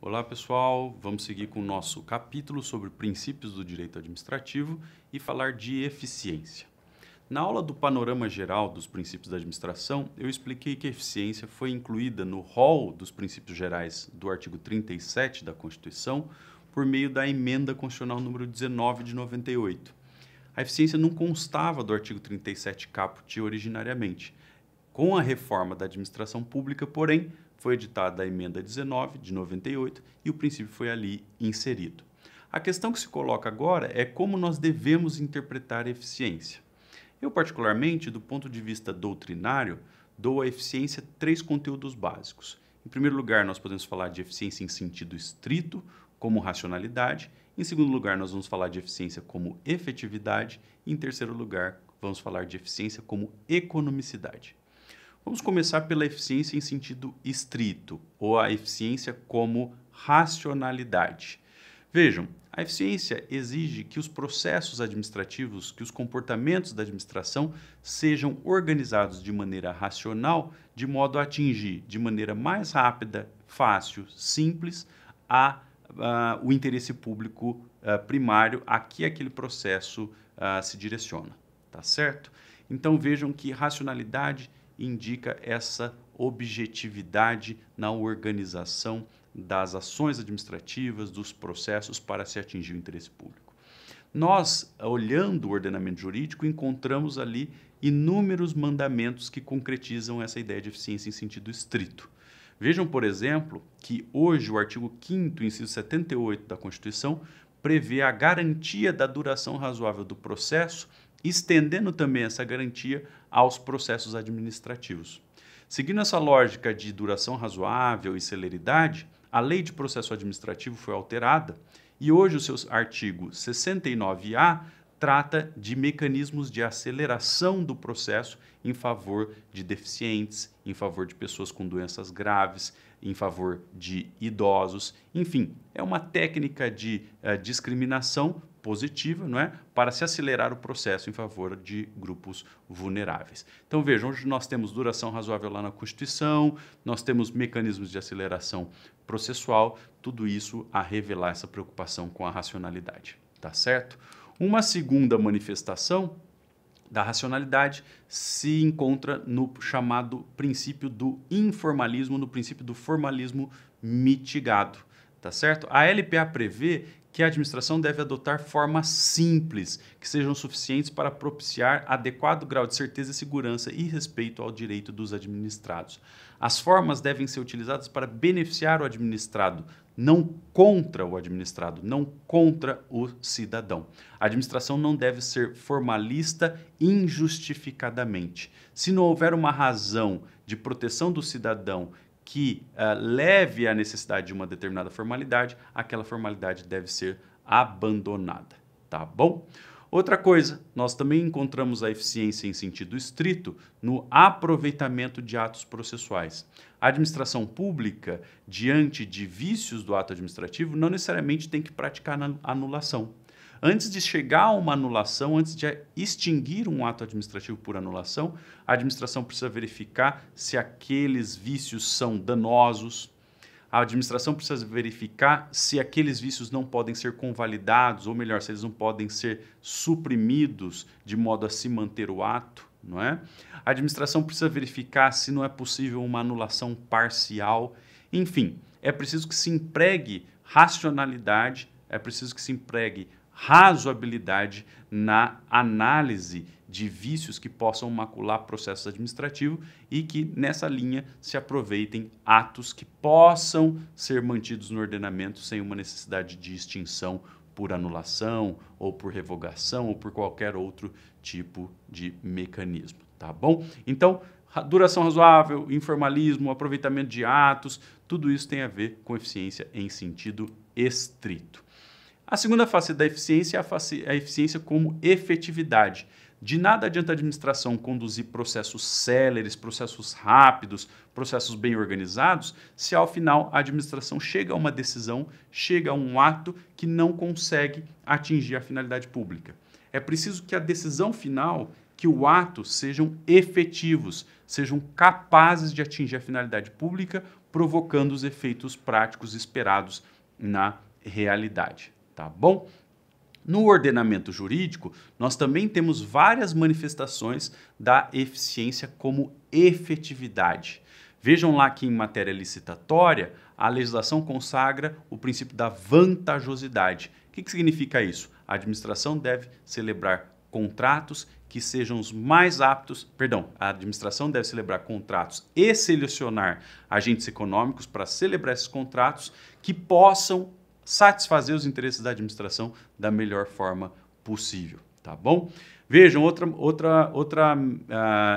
Olá pessoal, vamos seguir com o nosso capítulo sobre princípios do direito administrativo e falar de eficiência. Na aula do panorama geral dos princípios da administração, eu expliquei que a eficiência foi incluída no rol dos princípios gerais do artigo 37 da Constituição por meio da emenda constitucional número 19 de 98. A eficiência não constava do artigo 37 caput originariamente. Com a reforma da administração pública, porém, foi editada a emenda 19 de 98 e o princípio foi ali inserido. A questão que se coloca agora é como nós devemos interpretar a eficiência. Eu, particularmente, do ponto de vista doutrinário, dou à eficiência 3 conteúdos básicos. Em primeiro lugar, nós podemos falar de eficiência em sentido estrito, como racionalidade. Em segundo lugar, nós vamos falar de eficiência como efetividade. E, em terceiro lugar, vamos falar de eficiência como economicidade. Vamos começar pela eficiência em sentido estrito, ou a eficiência como racionalidade. Vejam, a eficiência exige que os processos administrativos, que os comportamentos da administração sejam organizados de maneira racional, de modo a atingir de maneira mais rápida, fácil, simples, o interesse público primário a que aquele processo se direciona, tá certo? Então vejam que racionalidade indica essa objetividade na organização das ações administrativas, dos processos para se atingir o interesse público. Nós, olhando o ordenamento jurídico, encontramos ali inúmeros mandamentos que concretizam essa ideia de eficiência em sentido estrito. Vejam, por exemplo, que hoje o artigo 5º, inciso 78 da Constituição, prevê a garantia da duração razoável do processo, estendendo também essa garantia aos processos administrativos. Seguindo essa lógica de duração razoável e celeridade, a Lei de Processo Administrativo foi alterada e hoje o seu artigo 69A trata de mecanismos de aceleração do processo em favor de deficientes, em favor de pessoas com doenças graves, em favor de idosos. Enfim, é uma técnica de discriminação positiva, não é? Para se acelerar o processo em favor de grupos vulneráveis. Então vejam, hoje nós temos duração razoável lá na Constituição, nós temos mecanismos de aceleração processual, tudo isso a revelar essa preocupação com a racionalidade, tá certo? Uma segunda manifestação da racionalidade se encontra no chamado princípio do informalismo, no princípio do formalismo mitigado, tá certo? A LPA prevê que a administração deve adotar formas simples, que sejam suficientes para propiciar adequado grau de certeza e segurança e respeito ao direito dos administrados. As formas devem ser utilizadas para beneficiar o administrado, não contra o administrado, não contra o cidadão. A administração não deve ser formalista injustificadamente. Se não houver uma razão de proteção do cidadão que leve à necessidade de uma determinada formalidade, aquela formalidade deve ser abandonada, tá bom? Outra coisa, nós também encontramos a eficiência em sentido estrito no aproveitamento de atos processuais. A administração pública, diante de vícios do ato administrativo, não necessariamente tem que praticar anulação. Antes de chegar a uma anulação, antes de extinguir um ato administrativo por anulação, a administração precisa verificar se aqueles vícios são danosos. A administração precisa verificar se aqueles vícios não podem ser convalidados, ou melhor, se eles não podem ser suprimidos de modo a se manter o ato, não é? A administração precisa verificar se não é possível uma anulação parcial. Enfim, é preciso que se empregue racionalidade, é preciso que se empregue razoabilidade na análise de vícios que possam macular processos administrativos e que, nessa linha, se aproveitem atos que possam ser mantidos no ordenamento sem uma necessidade de extinção por anulação ou por revogação ou por qualquer outro tipo de mecanismo, tá bom? Então, duração razoável, informalismo, aproveitamento de atos, tudo isso tem a ver com eficiência em sentido estrito. A segunda face da eficiência é a eficiência como efetividade. De nada adianta a administração conduzir processos céleres, processos rápidos, processos bem organizados, se ao final a administração chega a uma decisão, chega a um ato que não consegue atingir a finalidade pública. É preciso que a decisão final que o ato sejam efetivos, sejam capazes de atingir a finalidade pública, provocando os efeitos práticos esperados na realidade, tá bom? No ordenamento jurídico, nós também temos várias manifestações da eficiência como efetividade. Vejam lá que em matéria licitatória, a legislação consagra o princípio da vantajosidade. O que significa isso? A administração deve celebrar contratos que sejam os mais aptos, a administração deve celebrar contratos e selecionar agentes econômicos para celebrar esses contratos que possam satisfazer os interesses da administração da melhor forma possível, tá bom? Vejam, outra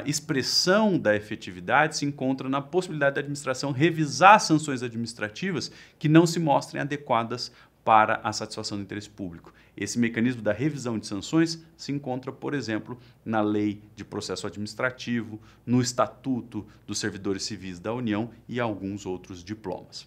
expressão da efetividade se encontra na possibilidade da administração revisar sanções administrativas que não se mostrem adequadas para a satisfação do interesse público. Esse mecanismo da revisão de sanções se encontra, por exemplo, na Lei de Processo Administrativo, no Estatuto dos Servidores Civis da União e alguns outros diplomas.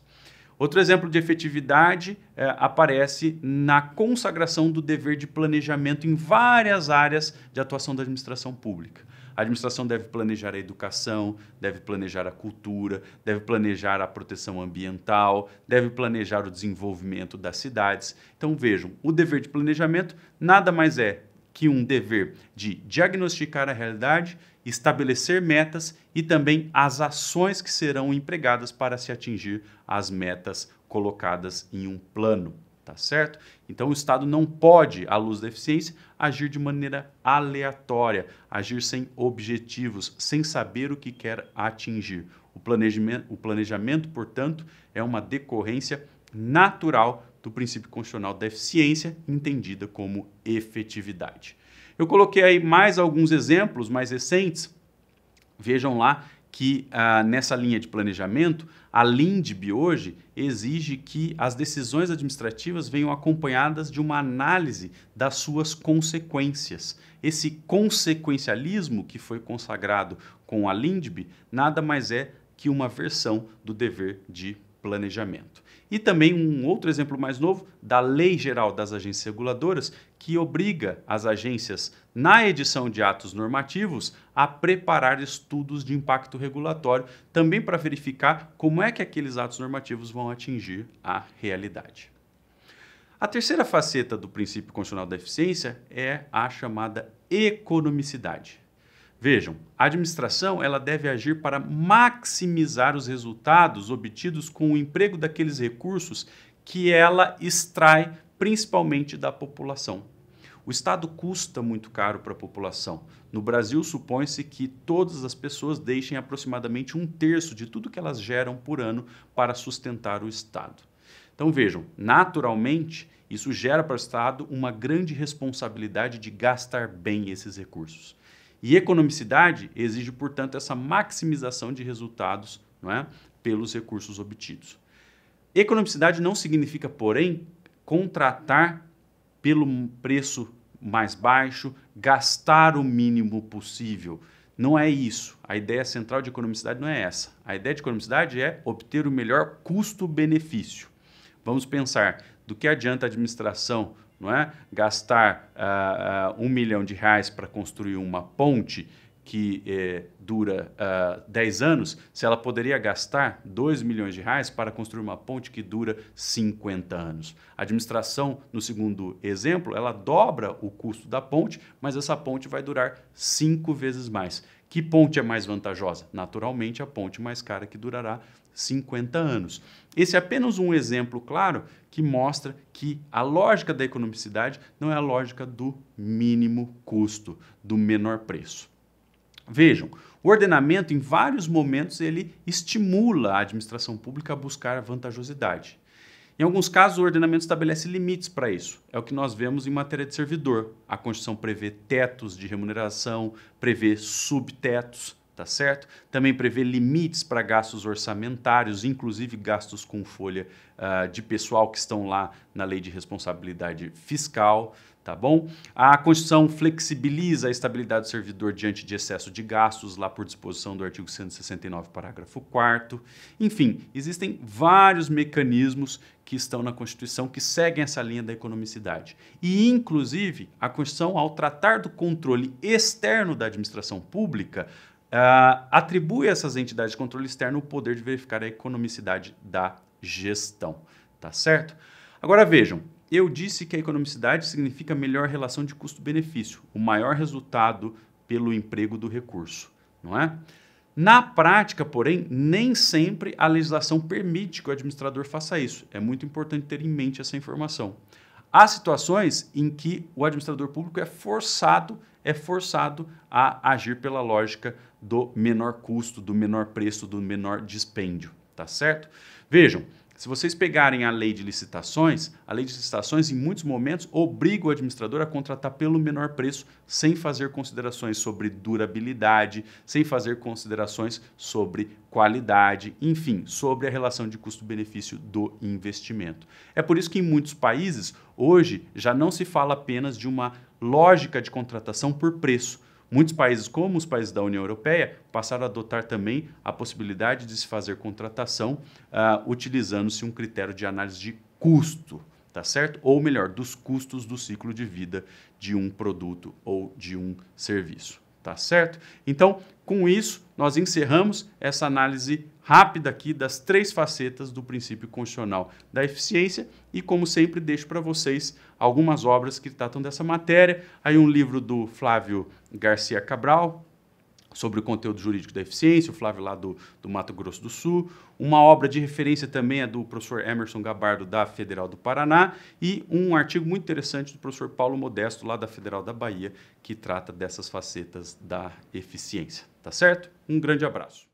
Outro exemplo de efetividade aparece na consagração do dever de planejamento em várias áreas de atuação da administração pública. A administração deve planejar a educação, deve planejar a cultura, deve planejar a proteção ambiental, deve planejar o desenvolvimento das cidades. Então vejam, o dever de planejamento nada mais é que um dever de diagnosticar a realidade, estabelecer metas e também as ações que serão empregadas para se atingir as metas colocadas em um plano, tá certo? Então o Estado não pode, à luz da eficiência, agir de maneira aleatória, agir sem objetivos, sem saber o que quer atingir. O planejamento, portanto, é uma decorrência natural do princípio constitucional da eficiência, entendida como efetividade. Eu coloquei aí mais alguns exemplos mais recentes. Vejam lá que nessa linha de planejamento, a LINDB hoje exige que as decisões administrativas venham acompanhadas de uma análise das suas consequências. Esse consequencialismo que foi consagrado com a LINDB nada mais é que uma versão do dever de planejamento. E também um outro exemplo mais novo da Lei Geral das Agências Reguladoras, que obriga as agências, na edição de atos normativos, a preparar estudos de impacto regulatório, também para verificar como é que aqueles atos normativos vão atingir a realidade. A terceira faceta do princípio constitucional da eficiência é a chamada economicidade. Vejam, a administração ela deve agir para maximizar os resultados obtidos com o emprego daqueles recursos que ela extrai principalmente da população. O Estado custa muito caro para a população. No Brasil, supõe-se que todas as pessoas deixem aproximadamente 1/3 de tudo que elas geram por ano para sustentar o Estado. Então vejam, naturalmente, isso gera para o Estado uma grande responsabilidade de gastar bem esses recursos. E economicidade exige, portanto, essa maximização de resultados, não é, pelos recursos obtidos. Economicidade não significa, porém, contratar pelo preço mais baixo, gastar o mínimo possível. Não é isso. A ideia central de economicidade não é essa. A ideia de economicidade é obter o melhor custo-benefício. Vamos pensar, do que adianta a administração, não é, gastar R$1 milhão para construir uma ponte que dura 10 anos, se ela poderia gastar R$2 milhões para construir uma ponte que dura 50 anos. A administração, no segundo exemplo, ela dobra o custo da ponte, mas essa ponte vai durar 5 vezes mais. Que ponte é mais vantajosa? Naturalmente, a ponte mais cara que durará 50 anos. Esse é apenas um exemplo claro que mostra que a lógica da economicidade não é a lógica do mínimo custo, do menor preço. Vejam, o ordenamento, em vários momentos, ele estimula a administração pública a buscar a vantajosidade. Em alguns casos, o ordenamento estabelece limites para isso. É o que nós vemos em matéria de servidor. A Constituição prevê tetos de remuneração, prevê subtetos, tá certo? Também prevê limites para gastos orçamentários, inclusive gastos com folha de pessoal que estão lá na Lei de Responsabilidade Fiscal, tá bom? A Constituição flexibiliza a estabilidade do servidor diante de excesso de gastos, lá por disposição do artigo 169, parágrafo 4º. Enfim, existem vários mecanismos que estão na Constituição que seguem essa linha da economicidade. E, inclusive, a Constituição, ao tratar do controle externo da administração pública, atribui a essas entidades de controle externo o poder de verificar a economicidade da gestão, tá certo? Agora vejam, eu disse que a economicidade significa melhor relação de custo-benefício, o maior resultado pelo emprego do recurso, não é? Na prática, porém, nem sempre a legislação permite que o administrador faça isso. É muito importante ter em mente essa informação. Há situações em que o administrador público é forçado a agir pela lógica do menor custo, do menor preço, do menor dispêndio, tá certo? Vejam, se vocês pegarem a lei de licitações em muitos momentos obriga o administrador a contratar pelo menor preço, sem fazer considerações sobre durabilidade, sem fazer considerações sobre qualidade, enfim, sobre a relação de custo-benefício do investimento. É por isso que em muitos países, hoje, já não se fala apenas de uma lógica de contratação por preço. Muitos países, como os países da União Europeia, passaram a adotar também a possibilidade de se fazer contratação utilizando-se um critério de análise de custo, tá certo? Ou melhor, dos custos do ciclo de vida de um produto ou de um serviço, tá certo? Então, com isso, nós encerramos essa análise rápida aqui das 3 facetas do princípio constitucional da eficiência e, como sempre, deixo para vocês algumas obras que tratam dessa matéria. Aí um livro do Flávio Garcia Cabral sobre o conteúdo jurídico da eficiência, o Flávio lá do Mato Grosso do Sul. Uma obra de referência também é do professor Emerson Gabardo, da Federal do Paraná, e um artigo muito interessante do professor Paulo Modesto, lá da Federal da Bahia, que trata dessas facetas da eficiência. Tá certo? Um grande abraço.